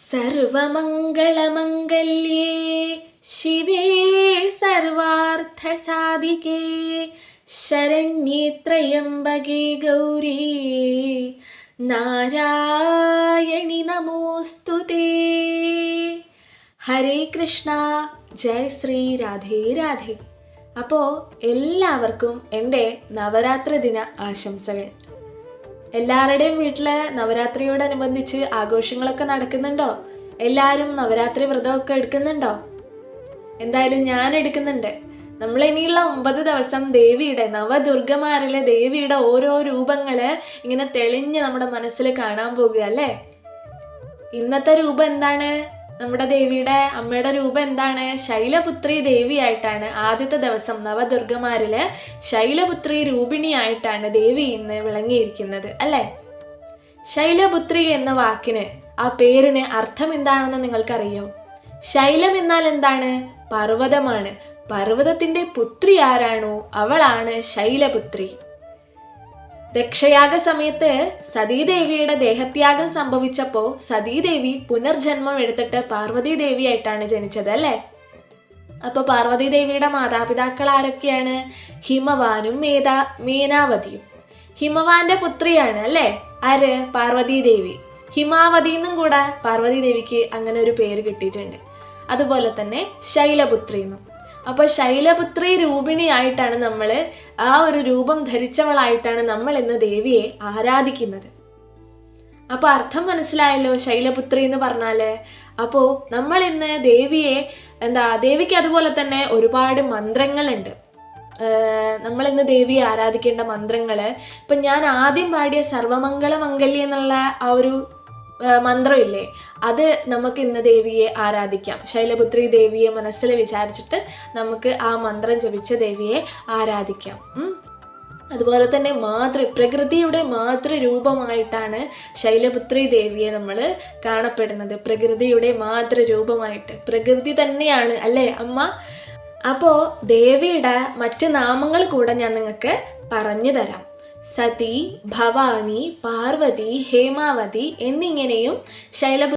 സർവമംഗളമംഗല്യേ ശിവേ സർവാർത്ഥസാധികേ ശരണ്യേ ത്രയംബകേ ഗൗരീ നാരായണി നമോസ്തുതേ. ഹരേ കൃഷ്ണ, ജയ് ശ്രീ രാധേ രാധേ. അപ്പോൾ എല്ലാവർക്കും എൻ്റെ നവരാത്രി ദിന ആശംസകൾ. എല്ലാവരുടെയും വീട്ടിൽ നവരാത്രിയോടനുബന്ധിച്ച് ആഘോഷങ്ങളൊക്കെ നടക്കുന്നുണ്ടോ? എല്ലാവരും നവരാത്രി വ്രതമൊക്കെ എടുക്കുന്നുണ്ടോ? എന്തായാലും ഞാൻ എടുക്കുന്നുണ്ട്. നമ്മൾ ഇനിയുള്ള 9 ദിവസം ദേവിയുടെ, നവദുർഗമാരിലെ ദേവിയുടെ ഓരോ രൂപങ്ങൾ ഇങ്ങനെ തെളിഞ്ഞ് നമ്മുടെ മനസ്സിൽ കാണാൻ പോകുക അല്ലേ. ഇന്നത്തെ രൂപം എന്താണ്? നമ്മുടെ ദേവിയുടെ അമ്മയുടെ രൂപം എന്താണ്? ശൈലപുത്രി ദേവിയായിട്ടാണ്. ആദ്യത്തെ ദിവസം നവദുർഗമാരില് ശൈലപുത്രി രൂപിണിയായിട്ടാണ് ദേവി ഇന്ന് വിളങ്ങിയിരിക്കുന്നത് അല്ലേ. ശൈലപുത്രി എന്ന വാക്കിന്, ആ പേരിന് അർത്ഥം എന്താണെന്ന് നിങ്ങൾക്കറിയോ? ശൈലം എന്നാൽ എന്താണ്? പർവ്വതമാണ്. പർവ്വതത്തിന്റെ പുത്രി ആരാണോ അവളാണ് ശൈലപുത്രി. ദക്ഷയാഗ സമയത്ത് സതീദേവിയുടെ ദേഹത്യാഗം സംഭവിച്ചപ്പോൾ സതീദേവി പുനർജന്മം എടുത്തിട്ട് പാർവതി ദേവിയായിട്ടാണ് ജനിച്ചത് അല്ലേ. അപ്പൊ പാർവതി ദേവിയുടെ മാതാപിതാക്കൾ ആരൊക്കെയാണ്? ഹിമവാനും മേനാവതിയും. ഹിമവാന്റെ പുത്രിയാണ് അല്ലേ ആര്? പാർവതി ദേവി. ഹിമാവതി എന്നും കൂടെ പാർവതി ദേവിക്ക് അങ്ങനെ ഒരു പേര് കിട്ടിയിട്ടുണ്ട്. അതുപോലെ തന്നെ ശൈലപുത്രി എന്നും. അപ്പോൾ ശൈലപുത്രി രൂപിണിയായിട്ടാണ് നമ്മൾ, ആ ഒരു രൂപം ധരിച്ചവളായിട്ടാണ് നമ്മൾ ഇന്ന് ദേവിയെ ആരാധിക്കുന്നത്. അപ്പോൾ അർത്ഥം മനസ്സിലായല്ലോ ശൈലപുത്രി എന്ന് പറഞ്ഞാല്. അപ്പോൾ നമ്മൾ ഇന്ന് ദേവിയെ ദേവിക്ക് അതുപോലെ തന്നെ ഒരുപാട് മന്ത്രങ്ങളുണ്ട്. നമ്മൾ ഇന്ന് ദേവിയെ ആരാധിക്കേണ്ട മന്ത്രങ്ങൾ, ഇപ്പം ഞാൻ ആദ്യം പാടിയ സർവമംഗള മംഗല്യം എന്നുള്ള ആ ഒരു മന്ത്രമില്ലേ, അത് നമുക്ക് ഇന്ന് ദേവിയെ ആരാധിക്കാം. ശൈലപുത്രി ദേവിയെ മനസ്സിൽ വിചാരിച്ചിട്ട് നമുക്ക് ആ മന്ത്രം ജപിച്ച ദേവിയെ ആരാധിക്കാം. അതുപോലെ തന്നെ പ്രകൃതിയുടെ മാതൃരൂപമായിട്ടാണ് ശൈലപുത്രി ദേവിയെ നമ്മൾ കാണപ്പെടുന്നത്. പ്രകൃതിയുടെ മാതൃരൂപമായിട്ട്. പ്രകൃതി തന്നെയാണ് അല്ലേ അമ്മ. അപ്പോൾ ദേവിയുടെ മറ്റ് നാമങ്ങൾ കൂടെ ഞാൻ നിങ്ങൾക്ക് പറഞ്ഞു തരാം. സതി, ഭവാനി, പാർവതി, ഹേമാവതി എന്നിങ്ങനെയും